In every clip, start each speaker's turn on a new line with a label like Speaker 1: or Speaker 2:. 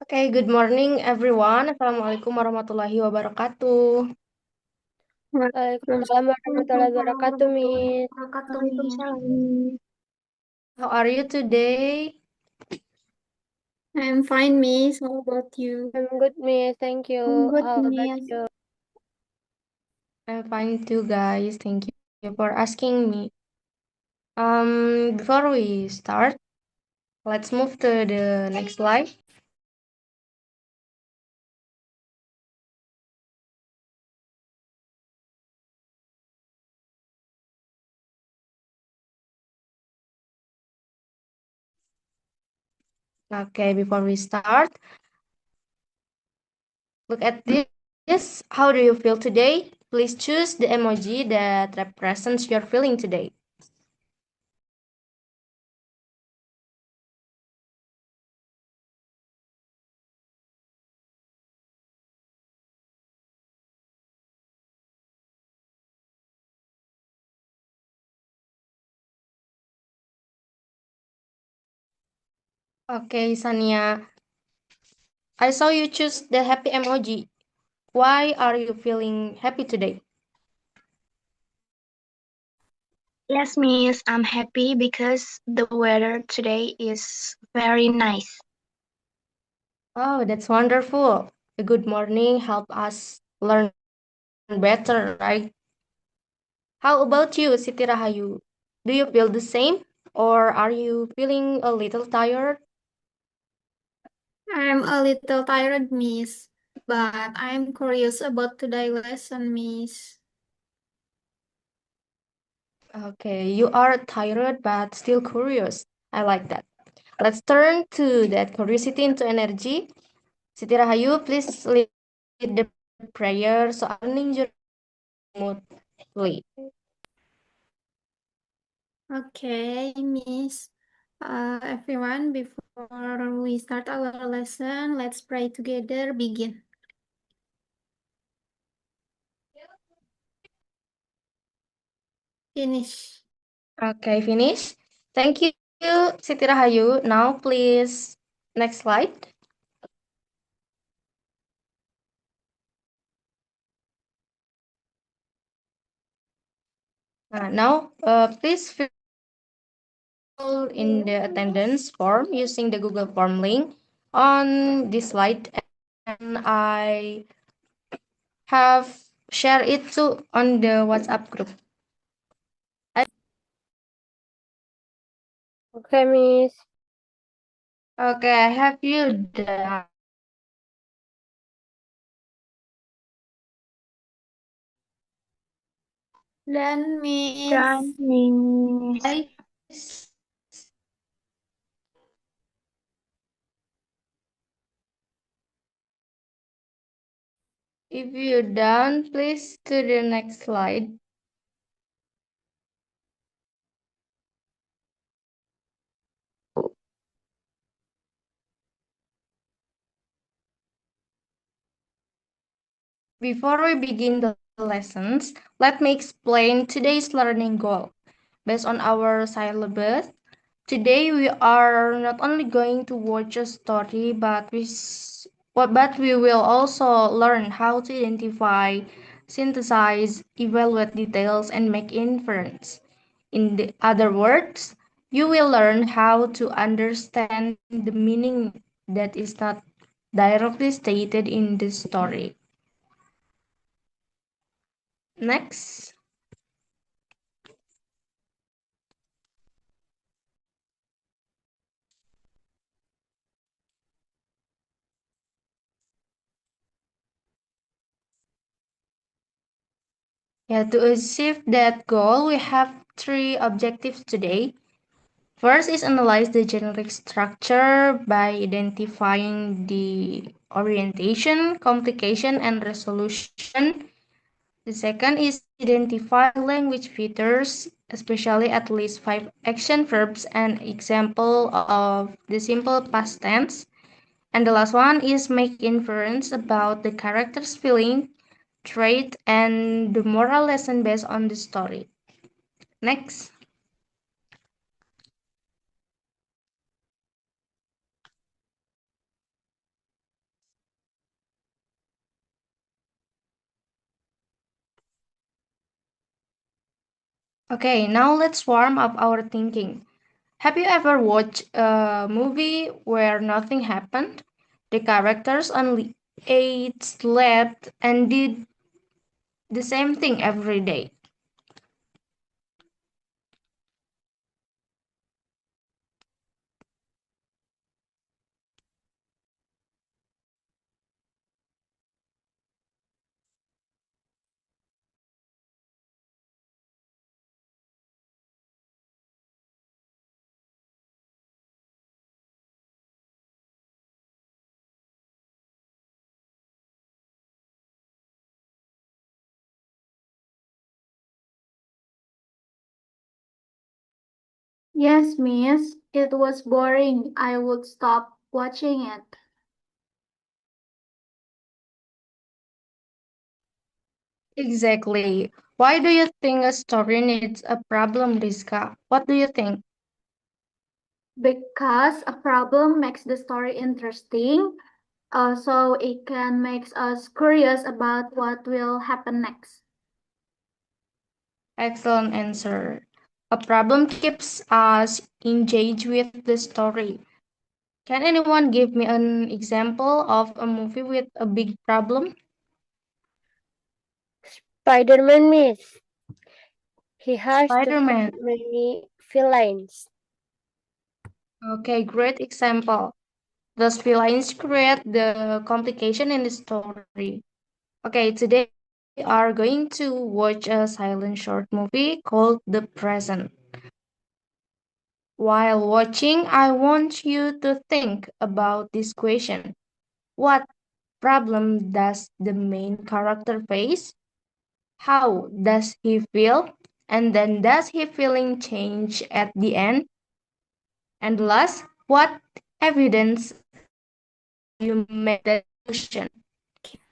Speaker 1: Okay, good morning everyone. Assalamualaikum warahmatullahi wabarakatuh.
Speaker 2: Waalaikumsalam warahmatullahi wabarakatuh, Miss.
Speaker 3: Waalaikumsalam.
Speaker 1: How are you today?
Speaker 3: I'm fine, Miss. How about you?
Speaker 2: I'm good, Miss. Thank
Speaker 3: I'm
Speaker 2: you.
Speaker 3: good,
Speaker 2: How about
Speaker 3: Miss.
Speaker 2: you?
Speaker 1: I'm fine too, guys. Thank you for asking me. Before we start, let's move to the next slide. Okay, before we start, look at this. How do you feel today? Please choose the emoji that represents your feeling today. Okay, Sania, I saw you choose the happy emoji. Why are you feeling happy today?
Speaker 4: Yes, Miss, I'm happy because the weather today is very nice.
Speaker 1: Oh, that's wonderful. A good morning help us learn better, right? How about you, Siti Rahayu? Do you feel the same or are you feeling a little tired?
Speaker 3: I'm a little tired, Miss, but I'm curious about today's lesson, Miss.
Speaker 1: Okay, you are tired but still curious. I like that. Let's turn to that curiosity into energy. Siti Rahayu, please lead the prayer so our learning journey smoothly.
Speaker 3: Okay, Miss. Everyone, before we start our lesson, let's pray together. Begin. Finish.
Speaker 1: Okay, finish. Thank you, Siti Rahayu. Now, please, next slide. Please fill in the attendance form using the Google form link on this slide, and I have shared it to on the WhatsApp group.
Speaker 2: Okay, Miss.
Speaker 1: Okay, I have you done.
Speaker 3: Then, Miss.
Speaker 4: Done, Miss.
Speaker 1: If you're done, please to the next slide. Before we begin the lessons, let me explain today's learning goal. Based on our syllabus, today we are not only going to watch a story, but we will also learn how to identify, synthesize, evaluate details, and make inference. In the other words, you will learn how to understand the meaning that is not directly stated in the story. Next. Yeah, to achieve that goal, we have three objectives today. First is analyze the generic structure by identifying the orientation, complication, and resolution. The second is identify language features, especially at least 5 action verbs and example of the simple past tense. And the last one is make inference about the character's feeling, trait, and the moral lesson based on the story. Next. Okay, now let's warm up our thinking. Have you ever watched a movie where nothing happened? The characters only ate, slept, and did the same thing every day.
Speaker 3: Yes, Miss. It was boring. I would stop watching it.
Speaker 1: Exactly. Why do you think a story needs a problem, Rizka? What do you think?
Speaker 3: Because a problem makes the story interesting, so it can make us curious about what will happen next.
Speaker 1: Excellent answer. A problem keeps us engaged with the story. Can anyone give me an example of a movie with a big problem?
Speaker 2: Spider-Man, Miss. He has to
Speaker 1: Spider-Man.
Speaker 2: fight many villains.
Speaker 1: Okay, great example. Those villains create the complication in the story. Okay, today we are going to watch a silent short movie called The Present. While watching, I want you to think about this question. What problem does the main character face? How does he feel? And then does his feeling change at the end? And last, what evidence help you make that conclusion?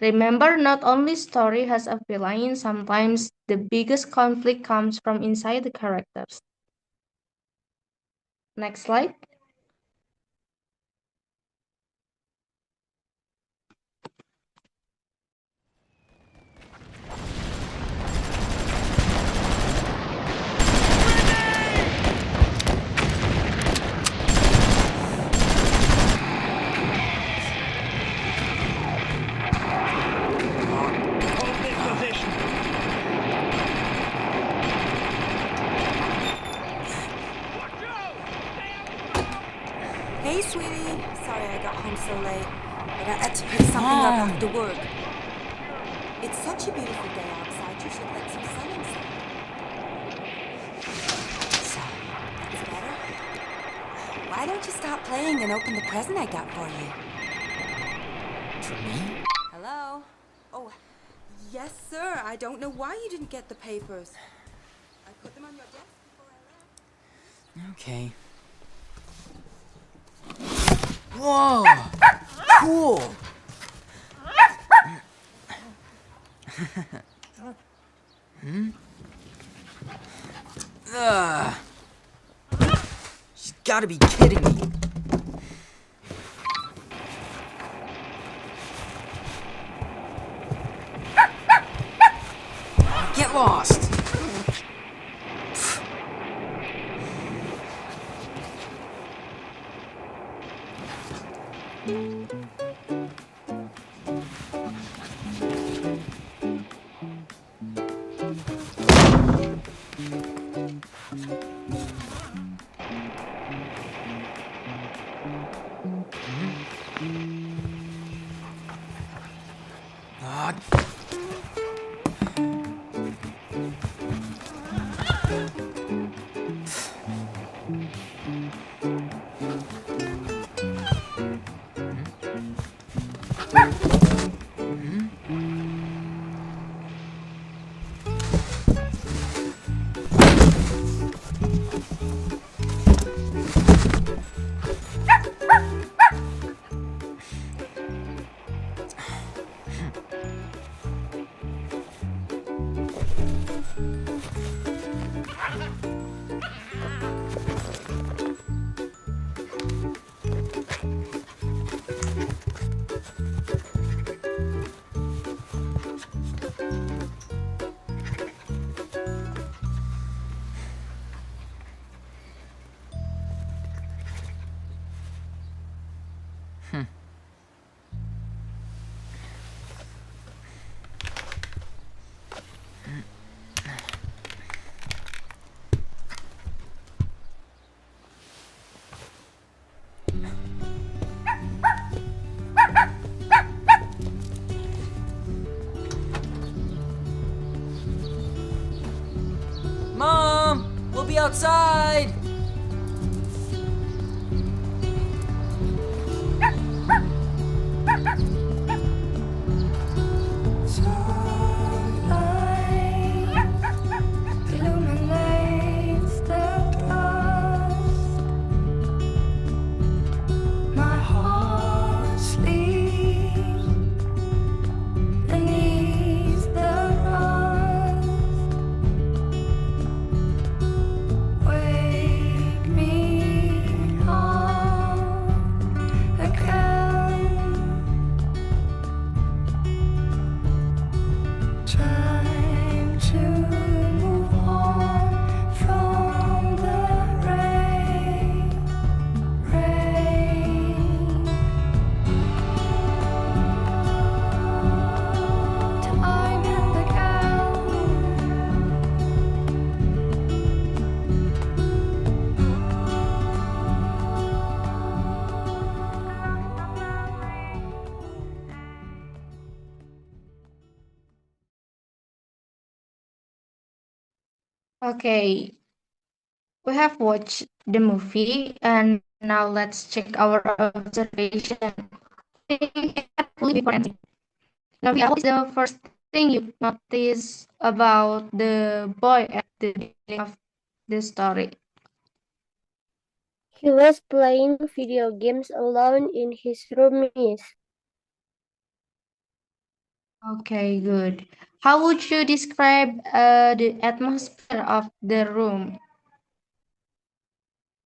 Speaker 1: Remember, not only story has a villain, sometimes the biggest conflict comes from inside the characters. Next slide.
Speaker 5: Hey, sweetie. Sorry I got home so late, but I had to pick something up after work. It's such a beautiful day outside. You should let some sun inside. So, is it better? Why don't you stop playing and open the present I got for you?
Speaker 6: For me?
Speaker 5: Hello? Oh, yes, sir. I don't know why you didn't get the papers. I put them on your desk before I left.
Speaker 6: Okay. Whoa! Cool! Ugh. She's gotta be kidding me. Get lost! Ah, Mom, we'll be outside.
Speaker 1: Okay, we have watched the movie and now let's check our observation. Now, what is the first thing you notice about the boy at the beginning of the story?
Speaker 2: He was playing video games alone in his room, Miss.
Speaker 1: Okay, good. How would you describe the atmosphere of the room?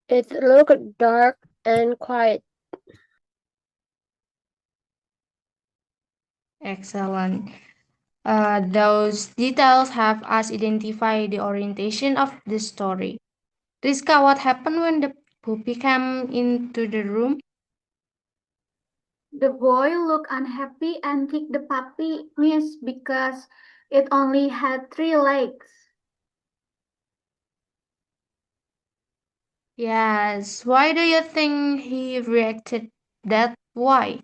Speaker 2: It looked dark and quiet.
Speaker 1: Excellent. Those details have us identify the orientation of the story. Rizka, what happened when the puppy came into the room?
Speaker 3: The boy looked unhappy and kicked the puppy, Miss, because it only had 3 legs.
Speaker 1: Yes. Why do you think he reacted that way?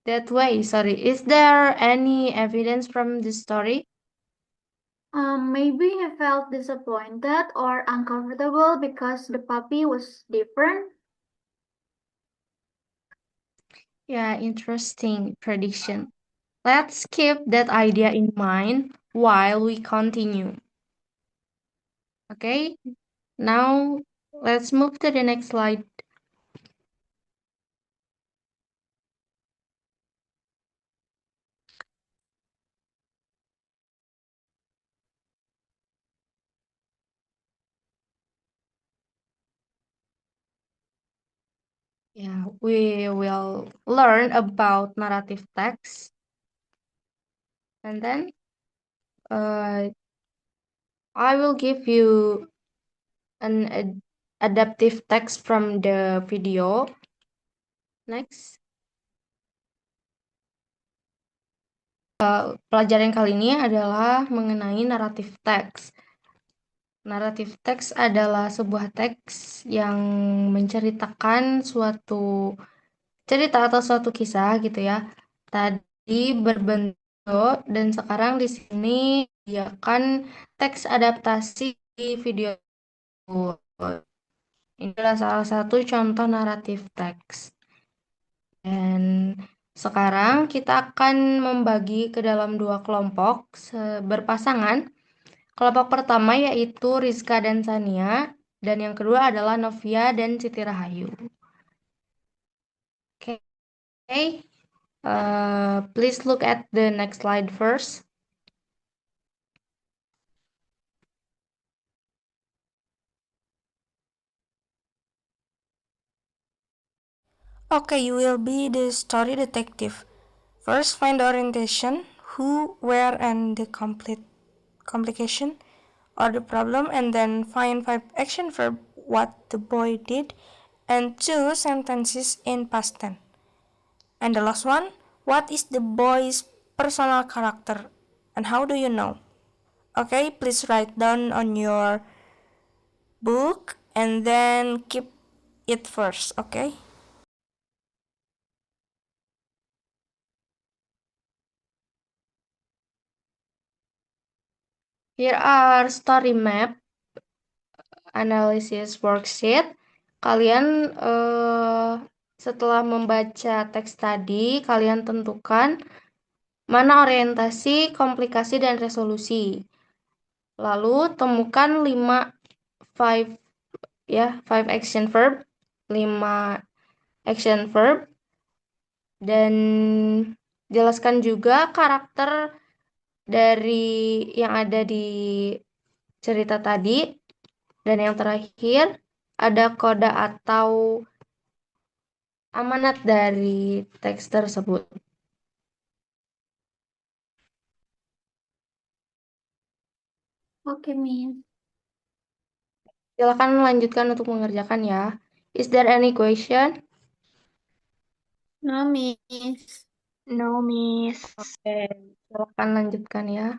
Speaker 1: Sorry. Is there any evidence from the story?
Speaker 3: Maybe he felt disappointed or uncomfortable because the puppy was different.
Speaker 1: Yeah, interesting prediction. Let's keep that idea in mind while we continue. Okay, now let's move to the next slide. Yeah, we will learn about narrative text and then uh, I will give you an adaptive text from the video. Next. Pelajaran kali ini adalah mengenai naratif teks. Naratif teks adalah sebuah teks yang menceritakan suatu cerita atau suatu kisah gitu ya. Tadi berbentuk dan sekarang di sini kan teks adaptasi di video. Ini adalah salah satu contoh naratif teks. Dan sekarang kita akan membagi ke dalam 2 kelompok berpasangan. Kelompok pertama yaitu Rizka dan Sania, dan yang kedua adalah Novia dan Siti Rahayu. Okay. Please look at the next slide first.
Speaker 7: Okay, you will be the story detective. First, find the orientation, who, where, and the complication or the problem, and then find 5 action verb what the boy did and 2 sentences in past tense. And the last one, what is the boy's personal character and how do you know? Okay, please write down on your book and then keep it first, okay?
Speaker 1: Here are story map analysis worksheet. Kalian setelah membaca teks tadi, kalian tentukan mana orientasi, komplikasi, dan resolusi. Lalu temukan 5 action verb, 5 action verb, dan jelaskan juga karakter dari yang ada di cerita tadi. Dan yang terakhir, ada kode atau amanat dari teks tersebut.
Speaker 3: Okay, Miss.
Speaker 1: Silakan lanjutkan untuk mengerjakan ya. Is there any question?
Speaker 3: No, Miss.
Speaker 4: No, Miss.
Speaker 1: Oke, silakan lanjutkan ya.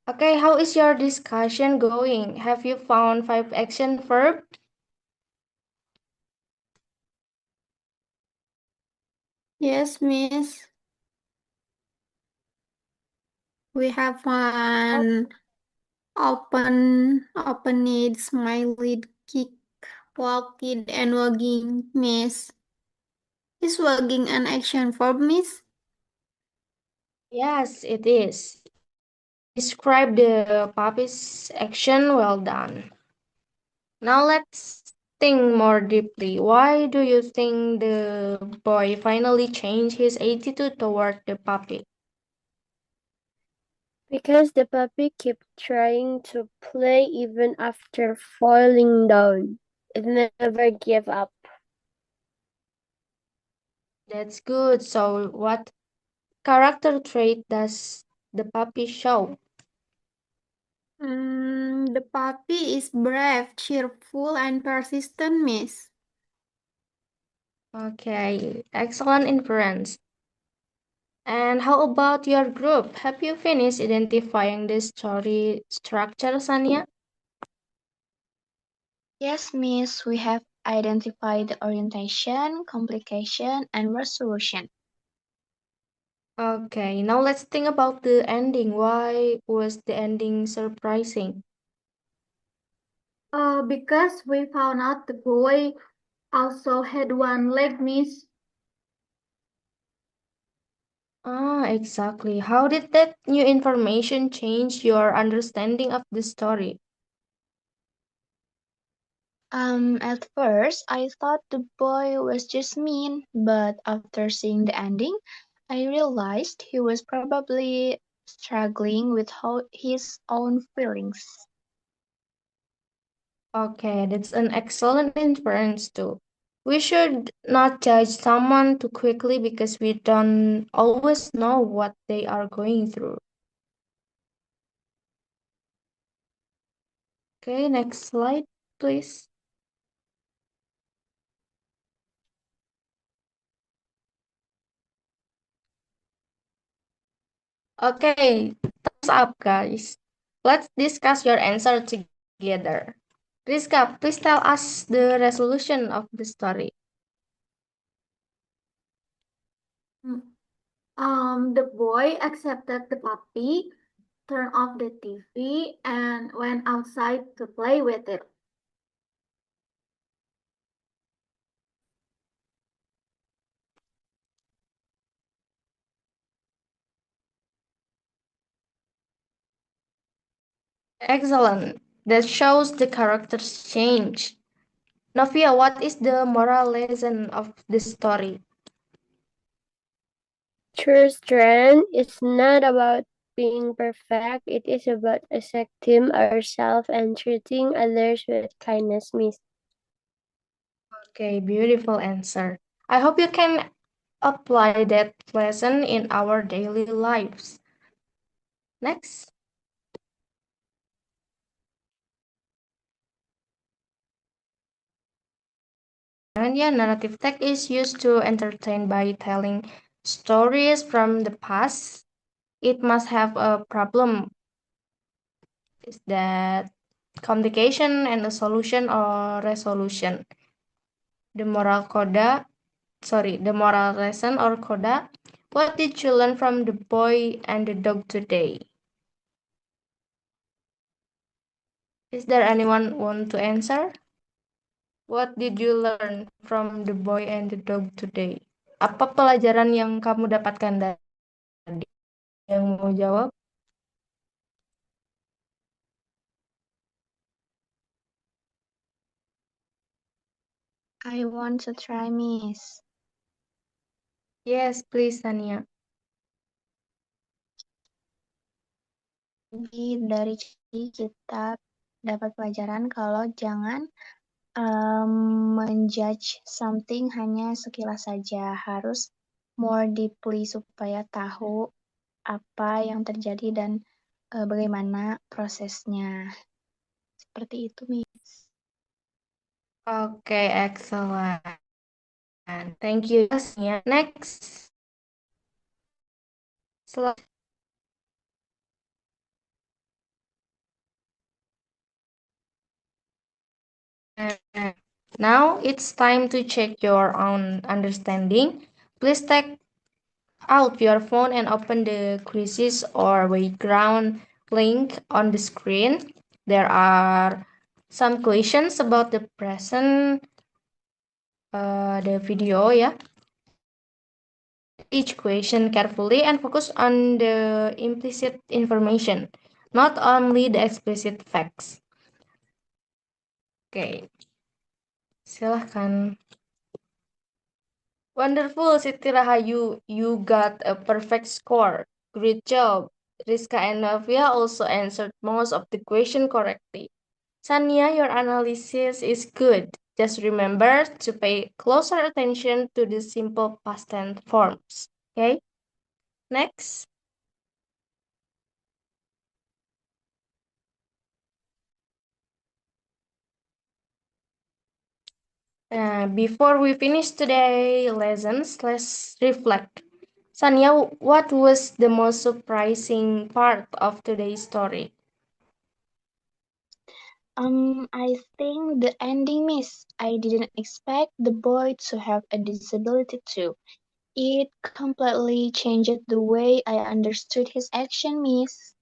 Speaker 1: Okay, how is your discussion going? Have you found 5 action verb?
Speaker 3: Yes, Miss. We have one open need, smiley, kick, walked, and wagging, Miss. Is wagging an action verb, Miss?
Speaker 1: Yes, it is. Describe the puppy's action well done. Now let's think more deeply. Why do you think the boy finally changed his attitude toward the puppy?
Speaker 2: Because the puppy kept trying to play even after falling down. It never gave up.
Speaker 1: That's good. So what character trait does the puppy show?
Speaker 3: The puppy is brave, cheerful, and persistent, Miss.
Speaker 1: Okay, excellent inference. And how about your group? Have you finished identifying the story structure, Sania?
Speaker 4: Yes, Miss, we have identified the orientation, complication, and resolution.
Speaker 1: Okay, now let's think about the ending. Why was the ending surprising?
Speaker 3: Because we found out the boy also had one leg, Miss.
Speaker 1: Exactly. How did that new information change your understanding of the story?
Speaker 4: At first, I thought the boy was just mean, but after seeing the ending, I realized he was probably struggling with his own feelings.
Speaker 1: Okay, that's an excellent inference too. We should not judge someone too quickly because we don't always know what they are going through. Okay, next slide, please. Okay, thumbs up, guys. Let's discuss your answer together. Rizka, please tell us the resolution of the story.
Speaker 3: The boy accepted the puppy, turned off the TV, and went outside to play with it.
Speaker 1: Excellent. That shows the characters change. Novia, what is the moral lesson of the story?
Speaker 2: True strength is not about being perfect. It is about accepting ourselves and treating others with kindness, Miss.
Speaker 1: Okay, beautiful answer. I hope you can apply that lesson in our daily lives. Next. yeah, narrative text is used to entertain by telling stories from the past. It must have a problem. Is that communication and a solution or resolution? The the moral lesson or coda. What did you learn from the boy and the dog today? Is there anyone want to answer? What did you learn from the boy and the dog today? Apa pelajaran yang kamu dapatkan tadi? Yang mau jawab?
Speaker 4: I want to try, Miss.
Speaker 1: Yes, please, Tania.
Speaker 4: Jadi dari kita dapat pelajaran kalau jangan menjudge something hanya sekilas saja, harus more deeply supaya tahu apa yang terjadi dan bagaimana prosesnya. Seperti itu, Miss.
Speaker 1: Okay, excellent. Thank you. Next. Slide. Now it's time to check your own understanding. Please take out your phone and open the quizzes or background link on the screen. There are some questions about the present, the video, yeah. Each question carefully and focus on the implicit information, not only the explicit facts. Okay, silahkan. Wonderful, Siti Rahayu. You got a perfect score. Great job. Rizka and Novia also answered most of the question correctly. Sania, your analysis is good. Just remember to pay closer attention to the simple past tense forms. Okay? Next. Before we finish today's lessons, let's reflect. Sania, what was the most surprising part of today's story?
Speaker 4: I think the ending, Miss. I didn't expect the boy to have a disability too. It completely changed the way I understood his action, Miss.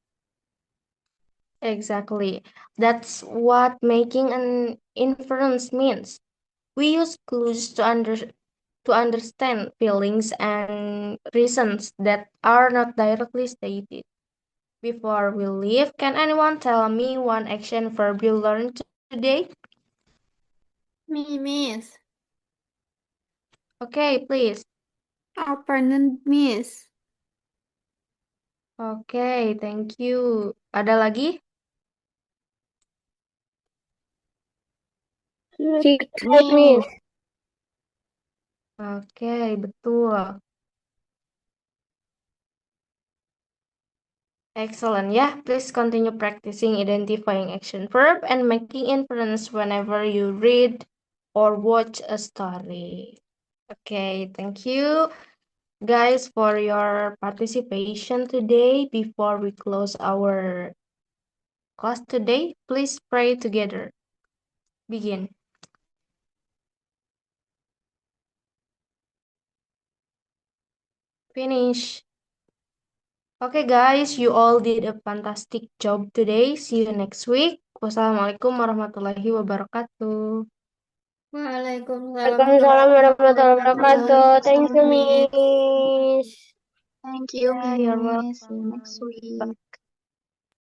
Speaker 1: Exactly. That's what making an inference means. We use clues to understand feelings and reasons that are not directly stated. Before we leave, can anyone tell me one action verb you learned today?
Speaker 3: Me, Miss.
Speaker 1: Okay, please.
Speaker 3: Afternoon, Miss.
Speaker 1: Okay, thank you. Ada lagi?
Speaker 2: Secret, Miss.
Speaker 1: Okay, betul. Excellent. Yeah, please continue practicing identifying action verb and making inference whenever you read or watch a story. Okay, thank you guys for your participation today. Before we close our class today, please pray together. Begin. Finish. Okay guys, you all did a fantastic job today. See you next week. Wassalamualaikum warahmatullahi wabarakatuh.
Speaker 2: Waalaikumsalam warahmatullahi wabarakatuh. Thank you, Miss.
Speaker 4: Thank you,
Speaker 1: Yeah, you're
Speaker 4: Miss. See you
Speaker 1: welcome.
Speaker 4: next week.